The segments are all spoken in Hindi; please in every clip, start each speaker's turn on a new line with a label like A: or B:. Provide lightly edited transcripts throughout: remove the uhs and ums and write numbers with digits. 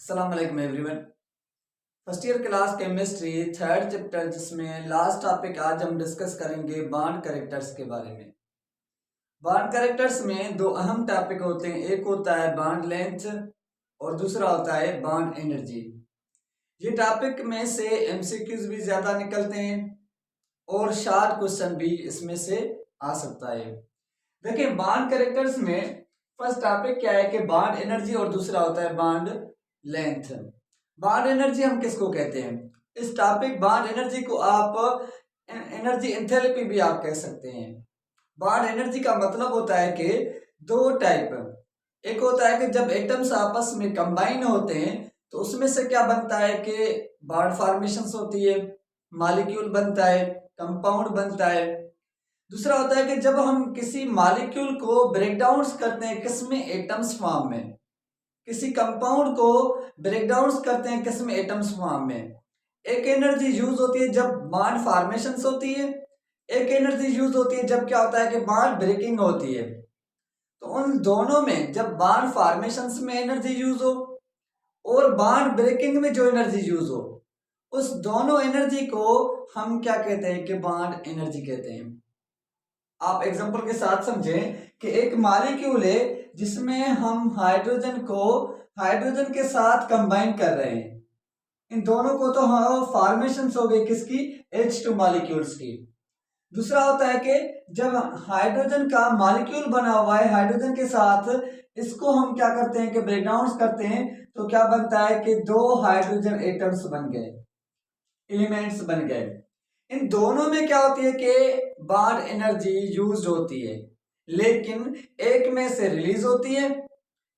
A: अस्सलाम वालेकुम everyone. First year class chemistry third chapter जिसमें लास्ट टॉपिक आज हम डिस्कस करेंगे बॉन्ड कैरेक्टर्स के बारे में। बॉन्ड कैरेक्टर्स में दो अहम टॉपिक होते हैं, एक होता है बॉन्ड लेंथ और दूसरा होता है बॉन्ड एनर्जी। ये टॉपिक में से एमसीक्यूज भी ज़्यादा निकलते हैं और शार्ट क्वेश्चन भी इसमें से आ सकता है। देखिए बॉन्ड कैरेक्टर्स में फर्स्ट टॉपिक क्या है कि बॉन्ड एनर्जी और दूसरा होता है बॉन्ड लेंथ। बॉन्ड एनर्जी हम किसको कहते हैं? इस टॉपिक बॉन्ड एनर्जी को आप एनर्जी एंथैल्पी भी आप कह सकते हैं। बॉन्ड एनर्जी का मतलब होता है कि दो टाइप, एक होता है कि जब एटम्स आपस में कंबाइन होते हैं तो उसमें से क्या बनता है कि बॉन्ड फॉर्मेशंस होती है, मॉलिक्यूल बनता है, कंपाउंड बनता है। दूसरा होता है कि जब हम किसी मॉलिक्यूल को ब्रेक डाउन करते हैं किसमें, एटम्स फॉर्म में, किसी कंपाउंड को ब्रेक डाउन करते हैं किसमें, एटम्स फॉर्म में। एक एनर्जी यूज होती है जब बॉन्ड फॉर्मेशंस होती है, एक एनर्जी यूज होती है जब क्या होता है कि बॉन्ड ब्रेकिंग होती है। तो उन दोनों में जब बॉन्ड फॉर्मेशंस में एनर्जी यूज हो और बॉन्ड ब्रेकिंग में जो एनर्जी यूज हो, उस दोनों एनर्जी को हम क्या कहते हैं कि बॉन्ड एनर्जी कहते हैं। आप एग्जांपल के साथ समझें कि एक मॉलिक्यूल है जिसमें हम हाइड्रोजन को हाइड्रोजन के साथ कंबाइन कर रहे हैं। इन दोनों को तो हम फॉर्मेशन हो गई किसकी, H2 मॉलिक्यूल्स की। दूसरा होता है कि जब हाइड्रोजन का मॉलिक्यूल बना हुआ है हाइड्रोजन के साथ, इसको हम क्या करते हैं कि ब्रेक डाउन करते हैं तो क्या बनता है कि दो हाइड्रोजन एटम्स बन गए, एलिमेंट्स बन गए। इन दोनों में क्या होती है कि बॉन्ड एनर्जी यूज होती है, लेकिन एक में से रिलीज होती है,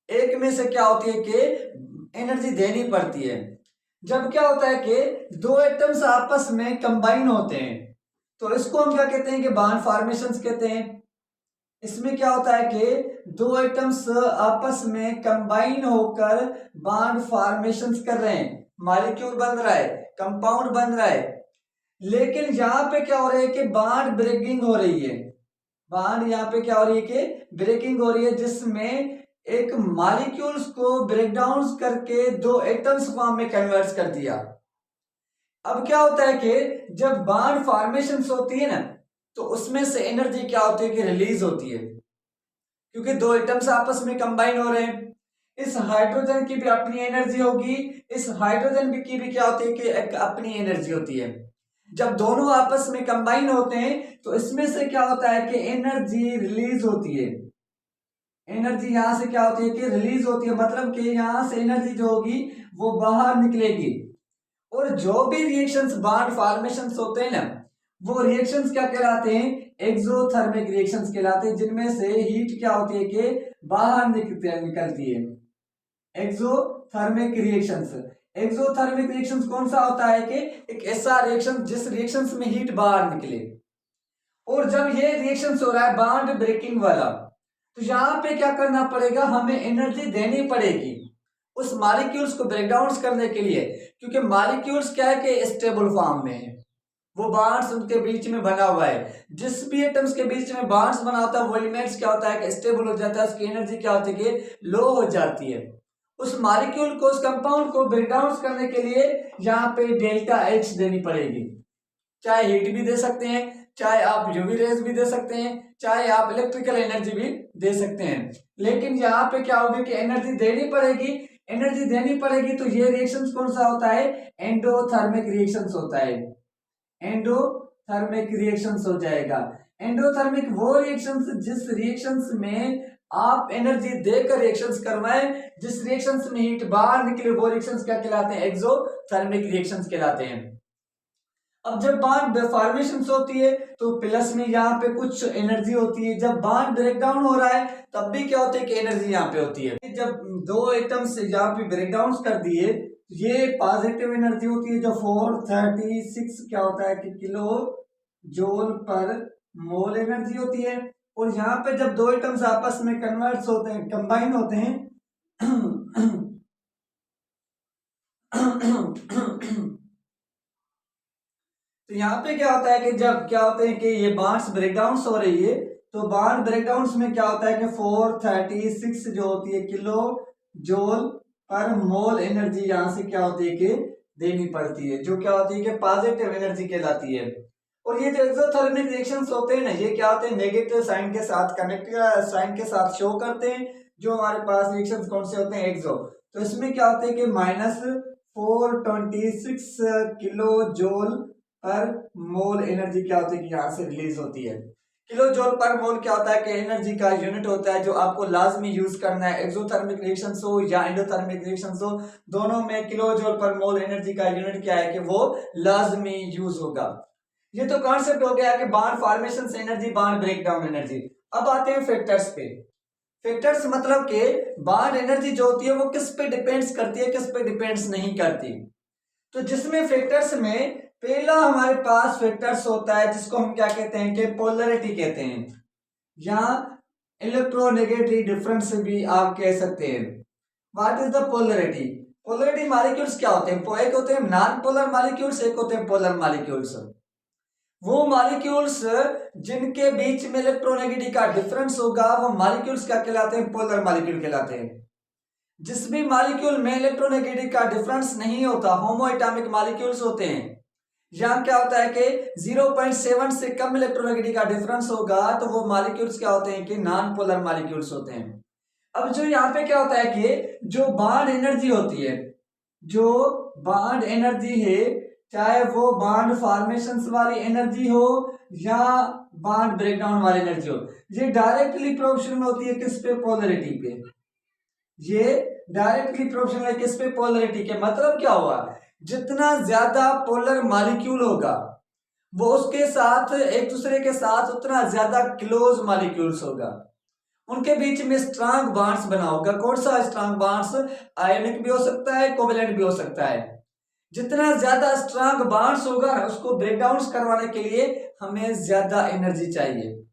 A: एक में से क्या होती है कि एनर्जी देनी पड़ती है। जब क्या होता है कि दो एटम्स आपस में कंबाइन होते हैं तो इसको हम क्या कहते हैं कि बॉन्ड फॉर्मेशंस कहते हैं। इसमें क्या होता है कि दो एटम्स आपस में कंबाइन होकर बॉन्ड फॉर्मेशंस कर रहे हैं, मॉलिक्यूल बन रहा है, कंपाउंड बन रहा है। लेकिन यहाँ पे क्या हो रहा है कि बॉन्ड ब्रेकिंग हो रही है। बॉन्ड यहाँ पे क्या हो रही है कि ब्रेकिंग हो रही है, जिसमें एक मॉलिक्यूल्स को ब्रेक डाउन करके दो एटम्स फॉर्म में कन्वर्ट कर दिया। अब क्या होता है कि जब बॉन्ड फॉर्मेशन होती है ना तो उसमें से एनर्जी क्या होती है कि रिलीज होती है, क्योंकि दो एटम्स आपस में कंबाइन हो रहे हैं। इस हाइड्रोजन की भी अपनी एनर्जी होगी, इस हाइड्रोजन की भी क्या होती है कि एक अपनी एनर्जी होती है। जब दोनों आपस में कंबाइन होते हैं तो इसमें से क्या होता है कि एनर्जी रिलीज होती है। एनर्जी यहां से क्या होती है कि रिलीज होती है, मतलब कि यहां से एनर्जी जो होगी वो बाहर निकलेगी। और जो भी रिएक्शंस बॉन्ड फॉर्मेशंस होते हैं ना, वो रिएक्शंस क्या कहलाते हैं, एक्सोथर्मिक रिएक्शंस कहलाते हैं, जिनमें से हीट क्या होती है कि बाहर निकलती है। एक्सोथर्मिक रिएक्शंस, एक्सोथर्मिक रिएक्शंस कौन सा होता है कि एक ऐसा रिएक्शन जिस रिएक्शंस में हीट बाहर निकले। और जब ये रिएक्शन हो रहा है बॉन्ड ब्रेकिंग वाला, तो यहां पे क्या करना पड़ेगा, हमें एनर्जी देनी पड़ेगी उस मॉलिक्यूल्स को ब्रेक डाउन करने के लिए, क्योंकि मॉलिक्यूल्स क्या है कि स्टेबल फॉर्म में है, वो बॉन्ड्स उनके बीच में बना हुआ है। जिस भी एटम्स के बीच में बॉन्ड्स बना होता है वो एलिमेंट्स क्या होता है कि स्टेबल हो जाता है, उसकी एनर्जी क्या होती है कि लो हो जाती है। उस मॉलिक्यूल को, उस कंपाउंड को ब्रेक डाउन करने के लिए यहाँ पे डेल्टा H देनी पड़ेगी। चाहे हीट भी दे सकते हैं, चाहे आप यूवी रेज भी दे सकते हैं, चाहे आप इलेक्ट्रिकल एनर्जी भी दे सकते हैं। लेकिन यहाँ पे क्या होगी कि एनर्जी देनी पड़ेगी। एनर्जी देनी पड़ेगी तो ये रिएक्शंस कौन सा होता है, एंडोथर्मिक रिएक्शंस होता है। एंडोथर्मिक रिएक्शंस हो जाएगा। एंडोथर्मिक वो रिएक्शंस जिस रिएक्शंस में आप एनर्जी देकर रिएक्शंस करवाएं, जिस रिएक्शंस में हीट बाहर निकले, वो रिएक्शंस क्या कहलाते हैं, एक्सोथर्मिक रिएक्शंस कहलाते हैं। अब जब बॉन्ड फॉर्मेशन होती है तो प्लस में यहाँ पे कुछ एनर्जी होती है, जब बॉन्ड ब्रेक डाउन हो रहा है तब भी क्या होता है कि एनर्जी यहाँ पे होती है। जब दो एटम्स यहाँ पे ब्रेक डाउन कर दिए, ये पॉजिटिव एनर्जी होती है जो 436 क्या होता है कि किलो जूल पर मोल एनर्जी होती है। और यहाँ पे जब दो एटम्स आपस में कन्वर्ट होते हैं, कंबाइन होते हैं तो यहाँ पे क्या होता है कि जब क्या होते हैं कि ये बॉन्ड्स ब्रेकडाउन हो रही है तो बॉन्ड ब्रेकडाउन में क्या होता है कि 436 जो होती है किलो जूल पर मोल एनर्जी यहाँ से क्या होती है कि देनी पड़ती है, जो क्या होती है कि पॉजिटिव एनर्जी कहलाती है। और ये जो एक्सोथर्मिक रिएक्शंस होते हैं ना, ये क्या होते हैं, नेगेटिव साइन के साथ कनेक्ट साइन के साथ शो करते हैं। जो हमारे पास रिएक्शंस कौन से होते हैं, एक्सो, तो इसमें क्या होते हैं कि -426 किलो जूल पर मोल एनर्जी क्या होती है कि यहाँ से रिलीज होती है। किलो जूल पर मोल क्या होता है कि एनर्जी का यूनिट होता है, जो आपको लाजमी यूज करना है। एक्सोथर्मिक रिएक्शंस हो या एंडोथर्मिक रिएक्शंस हो, दोनों में किलो जूल पर मोल एनर्जी का यूनिट क्या है कि वो लाजमी यूज होगा। ये तो कॉन्सेप्ट हो गया कि बॉन्ड फॉर्मेशन से energy, bond break down energy. अब आते हैं फैक्टर्स पे। फैक्टर्स मतलब कि बॉन्ड एनर्जी जो होती है वो किस पे डिपेंड्स करती है, किस पे डिपेंड्स नहीं करती। तो जिसमें फैक्टर्स में पहला हमारे पास फैक्टर्स होता है जिसको हम क्या कहते हैं कि पोलैरिटी कहते हैं, या इलेक्ट्रोनेगेटिव डिफरेंस भी आप कह सकते हैं। What is the polarity? Polarity molecules क्या होते हैं, एक होते हैं नॉन पोलर मॉलिक्यूल्स, एक होते हैं पोलर मॉलिक्यूल्स। वो मॉलिक्यूल्स जिनके बीच में इलेक्ट्रोनेगेटिव का डिफरेंस होगा वो मॉलिक्यूल्स क्या कहलाते हैं, पोलर मॉलिक्यूल कहलाते हैं। जिस भी मॉलिक्यूल में इलेक्ट्रोनेगेटिव का डिफरेंस नहीं होता, होमो एटॉमिक मॉलिक्यूल्स होते हैं, यहाँ क्या होता है कि 0.7 से कम इलेक्ट्रोनेगेटिव का डिफरेंस होगा तो वो मॉलिक्यूल्स क्या होते हैं कि नॉन पोलर मॉलिक्यूल्स होते हैं। अब जो यहाँ पे क्या होता है कि जो बॉन्ड एनर्जी होती है, जो बॉन्ड एनर्जी है, चाहे वो बॉन्ड फॉर्मेशंस वाली एनर्जी हो या बॉन्ड ब्रेकडाउन वाली एनर्जी हो, ये डायरेक्टली प्रोपोर्शनल होती है किस पे, पोलैरिटी पे। ये डायरेक्टली प्रोपोर्शनल है किस पे, पोलैरिटी के। मतलब क्या हुआ, जितना ज्यादा पोलर मॉलिक्यूल होगा वो उसके साथ एक दूसरे के साथ उतना ज्यादा क्लोज मॉलिक्यूल्स होगा, उनके बीच में स्ट्रांग बॉन्ड्स बना होगा। कौन सा स्ट्रांग बॉन्ड्स? आयनिक भी हो सकता है, कोवेलेंट भी हो सकता है। जितना ज्यादा स्ट्रांग बॉन्ड्स होगा उसको ब्रेक डाउन करवाने के लिए हमें ज्यादा एनर्जी चाहिए,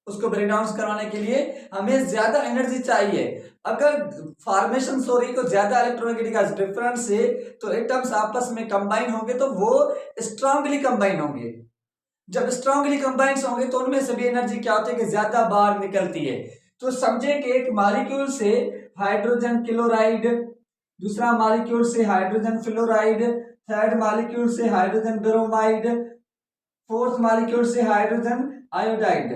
A: उसको ब्रेक डाउन करवाने के लिए हमें ज्यादा एनर्जी चाहिए। अगर फॉर्मेशन सॉरी को ज्यादा इलेक्ट्रोनेगेटिव का डिफरेंस है तो एटम्स आपस में कंबाइन होंगे तो वो स्ट्रांगली कंबाइन होंगे। जब स्ट्रांगली कंबाइन होंगे तो उनमें से भी एनर्जी क्या होती है कि ज्यादा बाहर निकलती है। तो समझे कि एक मॉलिक्यूल से हाइड्रोजन क्लोराइड, दूसरा मॉलिक्यूल से हाइड्रोजन फ्लोराइड, थर्ड मॉलिक्यूल से हाइड्रोजन ब्रोमाइड, फोर्थ मॉलिक्यूल से हाइड्रोजन आयोडाइड।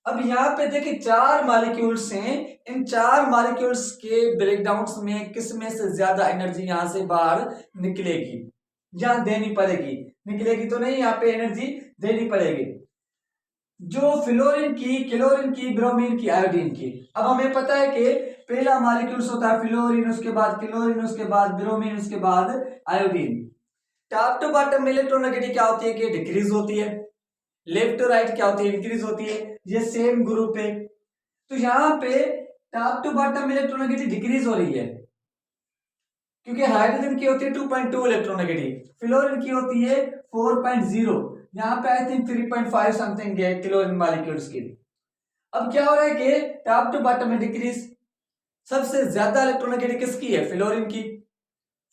A: अब यहाँ पे देखिए 4 मॉलिक्यूल्स हैं, इन 4 मॉलिक्यूल्स के ब्रेकडाउन्स में किस में से ज्यादा एनर्जी यहाँ से बाहर निकलेगी या देनी पड़ेगी? निकलेगी तो नहीं, यहाँ पे एनर्जी देनी पड़ेगी। जो फ्लोरीन की, क्लोरीन की, ब्रोमीन की, आयोडीन की। अब हमें पता है कि पहला मॉलिक्यूल्स होता है फ्लोरीन, उसके बाद क्लोरीन, उसके बाद ब्रोमीन, उसके बाद आयोडीन। टॉप टू बॉटम में इलेक्ट्रोनेगेटिव क्या होती है कि डिक्रीज होती है, लेफ्ट टू राइट क्या होती है, इंक्रीज होती है। ये सेम ग्रुप है तो यहाँ पे top to bottom electronegative decrease हो रही है क्योंकि हाइड्रोजन की होती है 2.2 इलेक्ट्रोनेगेटिव, फ्लोरीन की होती है 4.0, यहाँ पे आई थिंक 3.5 समथिंग है क्लोरीन मॉलिक्यूल्स की। अब क्या हो रहा है कि टॉप टू बॉटम में डिक्रीज। सबसे ज्यादा इलेक्ट्रोनेगेटिव किसकी है? फ्लोरीन की।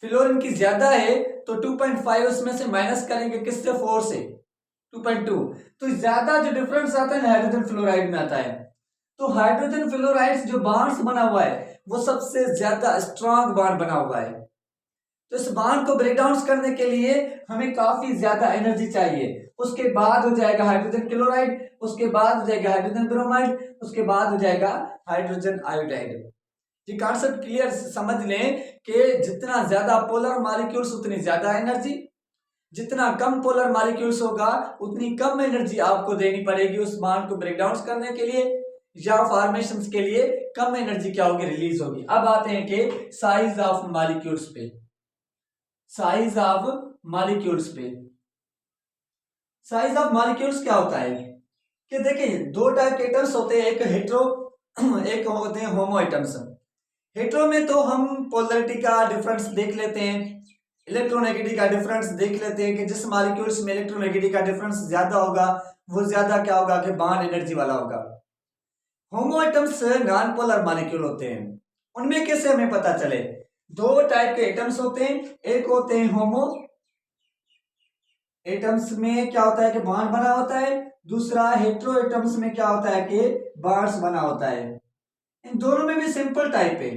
A: फ्लोरीन की ज्यादा है तो 2.5 उसमें से माइनस करेंगे किससे? 4 से 2.2, तो ज्यादा जो डिफरेंस आता है हाइड्रोजन फ्लोराइड में आता है। तो हाइड्रोजन फ्लोराइड जो बॉन्ड्स बना हुआ है वो सबसे ज्यादा स्ट्रांग बॉन्ड बना हुआ है। तो इस बॉन्ड को ब्रेक डाउन करने के लिए हमें काफी ज्यादा एनर्जी चाहिए। उसके बाद हो जाएगा हाइड्रोजन क्लोराइड, उसके बाद हो जाएगा हाइड्रोजन ब्रोमाइड, उसके बाद हो जाएगा हाइड्रोजन आयोडाइड। ये कॉन्सेप्ट क्लियर समझ लें कि जितना ज्यादा पोलर मॉलिक्यूल्स उतनी ज्यादा एनर्जी, जितना कम पोलर मॉलिक्यूल्स होगा उतनी कम एनर्जी आपको देनी पड़ेगी उस बॉन्ड को ब्रेक डाउन करने के लिए या फॉर्मेशंस के लिए कम एनर्जी क्या होगी? रिलीज होगी। अब आते हैं कि साइज ऑफ मॉलिक्यूल्स पे। साइज ऑफ मॉलिक्यूल्स पे, साइज ऑफ मॉलिक्यूल्स क्या होता है कि देखिए 2 टाइप के एटम्स होते हैं, एक हेट्रो, एक होते हैं होमो एटम्स। हेट्रो में तो हम पोलैरिटी का डिफरेंस देख लेते हैं, इलेक्ट्रोनेगेटिव का डिफरेंस देख लेते हैं कि जिस मॉलिक्यूल्स में इलेक्ट्रोनेगेटिव का डिफरेंस ज्यादा होगा वो ज्यादा क्या होगा कि बॉन्ड एनर्जी वाला होगा। होमो एटम्स नॉन पोलर मॉलिक्यूल होते हैं, उनमें कैसे हमें पता चले? 2 टाइप के एटम्स होते हैं, एक होते हैं होमो एटम्स में क्या होता है कि बॉन्ड बना होता है, दूसरा हेट्रो एटम्स में क्या होता है कि बॉन्ड्स बना होता है। इन दोनों में भी सिंपल टाइप है।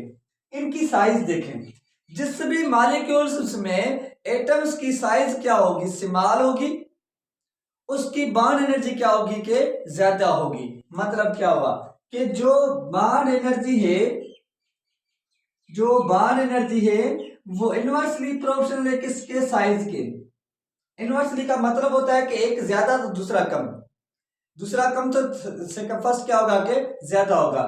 A: इनकी साइज देखें, जिस भी मॉलिक्यूल्स में एटम्स की साइज क्या होगी, स्मॉल होगी, उसकी बॉन्ड एनर्जी क्या होगी कि ज्यादा होगी। मतलब क्या हुआ कि जो बॉन्ड एनर्जी है, जो बॉन्ड एनर्जी है वो इनवर्सली प्रोपोर्शनल है किसके, साइज के। इनवर्सली का मतलब होता है कि एक ज्यादा तो दूसरा कम, दूसरा कम तो फर्स्ट क्या होगा कि ज्यादा होगा।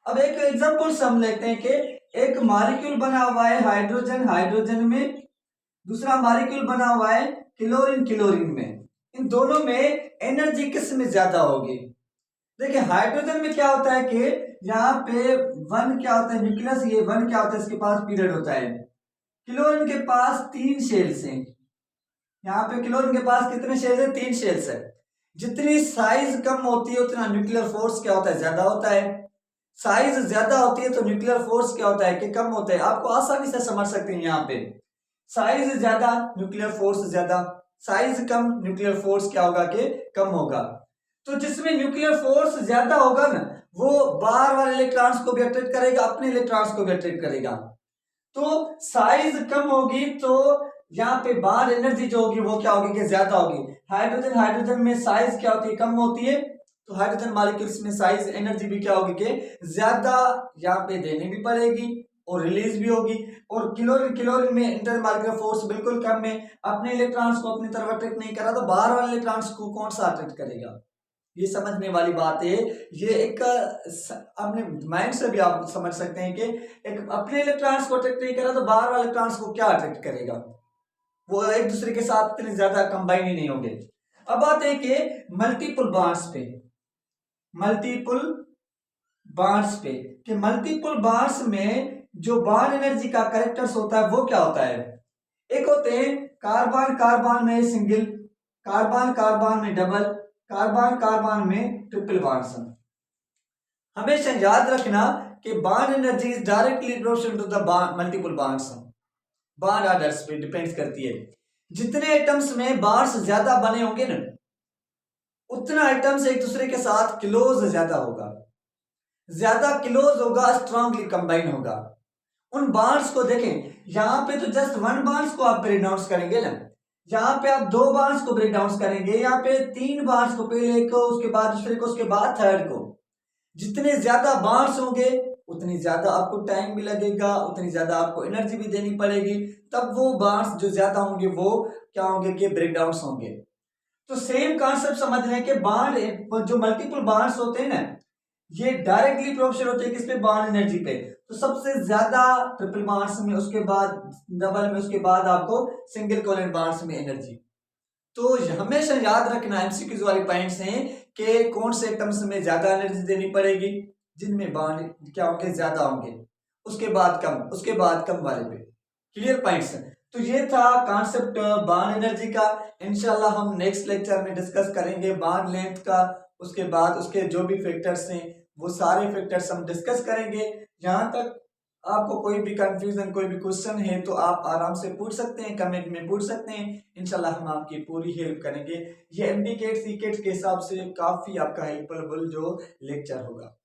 A: अब एक एग्जांपल हम लेते हैं कि एक मॉलिक्यूल बना हुआ है हाइड्रोजन, हाइड्रोजन में, दूसरा मॉलिक्यूल बना हुआ है क्लोरीन, क्लोरीन में। इन दोनों में एनर्जी किस में ज्यादा होगी। देखिए हाइड्रोजन में क्या होता है कि यहाँ पे वन क्या होता है, न्यूक्लियस, ये वन क्या होता है, इसके पास पीरियड होता है। क्लोरीन के पास 3 शेल्स हैं, यहाँ पे क्लोरीन के पास कितने शेल्स हैं, 3 शेल्स है। जितनी साइज कम होती है उतना न्यूक्लियर फोर्स क्या होता है, ज्यादा होता है। साइज ज्यादा होती है तो न्यूक्लियर फोर्स क्या होता है कि कम होता है। आपको आसानी से समझ सकते हैं, यहाँ पे साइज ज्यादा न्यूक्लियर फोर्स ज्यादा, साइज कम न्यूक्लियर फोर्स क्या होगा कि कम होगा। तो जिसमें न्यूक्लियर फोर्स ज्यादा होगा ना, वो बाहर वाले इलेक्ट्रॉन्स को भी अट्रैक्ट करेगा, अपने इलेक्ट्रॉन्स को भी अट्रैक्ट करेगा। तो साइज कम होगी तो यहाँ पे बाहर एनर्जी जो होगी वो क्या होगी कि ज्यादा होगी। हाइड्रोजन, हाइड्रोजन में साइज क्या होती है, कम होती है, तो हाइड्रोजन मॉलिक्यूल्स में साइज एनर्जी भी क्या होगी कि ज्यादा यहाँ पे देनी भी पड़ेगी और रिलीज भी होगी। और क्लोरीन, क्लोरीन में इंटर मॉलिक्यूलर फोर्स बिल्कुल कम है, अपने इलेक्ट्रॉन्स को अपनी तरफ अट्रैक्ट नहीं करा, तो बाहर वाले इलेक्ट्रॉन्स को कौन सा अट्रैक्ट करेगा। ये समझने वाली बात है। ये एक अपने माइंड से भी आप समझ सकते हैं कि एक अपने इलेक्ट्रॉन्स को अट्रैक्ट नहीं करा तो बाहर वाले इलेक्ट्रॉन्स को क्या अट्रैक्ट करेगा, वो एक दूसरे के साथ इतने ज्यादा कंबाइन ही नहीं होंगे। अब आते हैं कि मल्टीपल बॉन्ड्स पे, मल्टीपल बॉन्ड्स पे, कि मल्टीपल बॉन्ड्स में जो बॉन्ड एनर्जी का कैरेक्टर्स होता है वो क्या होता है। एक होते हैं कार्बन, कार्बन में सिंगल, कार्बन कार्बन में डबल, कार्बन कार्बन में ट्रिपल बॉन्ड्स। हमेशा याद रखना कि bond energy is directly proportional to the multiple bonds, bond orders पे डिपेंड करती है। जितने एटम्स में बॉन्ड्स ज्यादा बने होंगे ना, उतना एटम्स एक दूसरे के साथ क्लोज ज्यादा होगा, ज्यादा क्लोज होगा, स्ट्रांगली कंबाइन होगा। उन बॉन्ड्स को देखें, यहाँ पे तो जस्ट वन बॉन्ड्स को आप ब्रेक डाउन करेंगे ना, यहाँ पे आप 2 बॉन्ड्स को ब्रेक डाउन करेंगे, यहाँ पे 3 बॉन्ड्स को, पहले को, उसके बाद दूसरे को, उसके बाद थर्ड को। जितने ज्यादा बॉन्ड्स होंगे उतनी ज्यादा आपको टाइम भी लगेगा, उतनी ज्यादा आपको एनर्जी भी देनी पड़ेगी, तब वो बॉन्ड्स जो ज्यादा होंगे वो क्या होंगे कि ब्रेक डाउन होंगे। तो सेम कॉन्सेप्ट समझ रहे हैं कि बॉन्ड जो मल्टीपल बॉन्ड्स होते हैं ना, ये डायरेक्टली प्रोपोर्शनल होते हैं किस पे, बॉन्ड एनर्जी पे। तो सबसे ज्यादा ट्रिपल बॉन्ड्स में, उसके बाद डबल में, उसके बाद आपको सिंगल कोवेलेंट बॉन्ड्स में एनर्जी। तो हमेशा याद रखना एमसीक्यूज वाले पॉइंट्स हैं कि कौन से एटम्स में ज्यादा एनर्जी देनी पड़ेगी, जिनमें बॉन्ड क्या होंगे, ज्यादा होंगे, उसके बाद कम, उसके बाद कम वाले पे। Clear points. तो ये था कॉन्सेप्ट बॉन्ड एनर्जी का। इंशाल्लाह हम नेक्स्ट लेक्चर में डिस्कस करेंगे बॉन्ड लेंथ का, उसके बाद उसके जो भी फैक्टर्स हैं वो सारे फैक्टर्स हम डिस्कस करेंगे। यहाँ तक आपको कोई भी कंफ्यूजन, कोई भी क्वेश्चन है तो आप आराम से पूछ सकते हैं, कमेंट में पूछ सकते हैं, इंशाल्लाह हम आपकी पूरी हेल्प करेंगे। ये एमडी केट सी केट के हिसाब से काफ़ी आपका हेल्पफुल जो लेक्चर होगा।